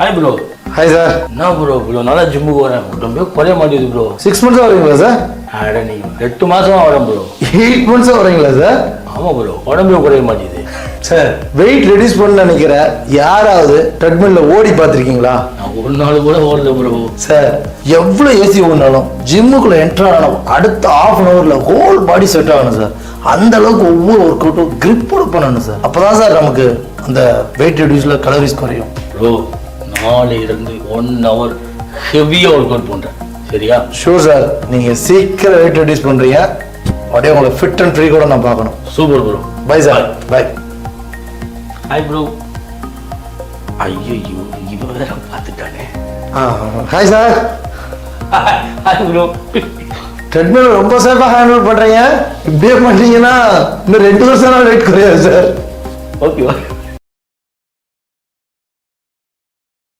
Hi bro. Hi sir. என்ன bro bro நல்லா ஜிம்முக்கு வரேன், உடம்பே குறைய மாட்டேங்குது ப்ரோ. 6 months வரீங்களா சார்? அட நீங்கள் 8 மாதமா வரேன் ப்ரோ. 8 months வரீங்களா சார்? ஆமாம் ப்ரோ, உடம்பே குறைய மாட்டேங்குது சார். வெயிட் ரெடியூஸ் பண்ண நினைக்கிற யாராவது ட்ரெட்மில்ல ஓடி பார்த்துருக்கீங்களா? நான் ஒரு நாள் கூட ஓடல ப்ரோ. சார், எவ்வளோ ஏசி ஓடினாலும் ஜிம்முக்குள்ள என்டர் ஆனாலும் அடுத்த ½ an hourல ஹோல் பாடி செட் ஆகணும் சார். அந்த அளவுக்கு ஒவ்வொரு ஒர்க் அவுட்டும் கிரிப்போட பண்ணணும் சார். அப்பதான் சார் நமக்கு அந்த வெயிட் ரெடியூஸ்ல கலோரிஸ் குறையும். ப்ரோ, நாளையிலிருந்து 1 hour ஹெவியாக ஒர்க் அவுட் பண்ணுறேன், சரியா? Sure sir. நீங்கள் சீக்கிரம் வெயிட் ரெடியூஸ் பண்ணுறீங்க, அப்படியே உங்களை ஃபிட் அண்ட் ஃப்ரீ கூட நான் பார்க்கணும். Super bro. Bye sir. Bye. Hi bro. ஐயோ இவன் வேற பார்த்துட்டானே. Hi sir. Hi bro. Treadmill ரொம்ப சேஃபாக ஹேண்டில் பண்ணுறீங்க. இப்படியே பண்ணீங்கன்னா இன்னும் 2 வருஷம் வெயிட் குறையாது சார். ஓகே.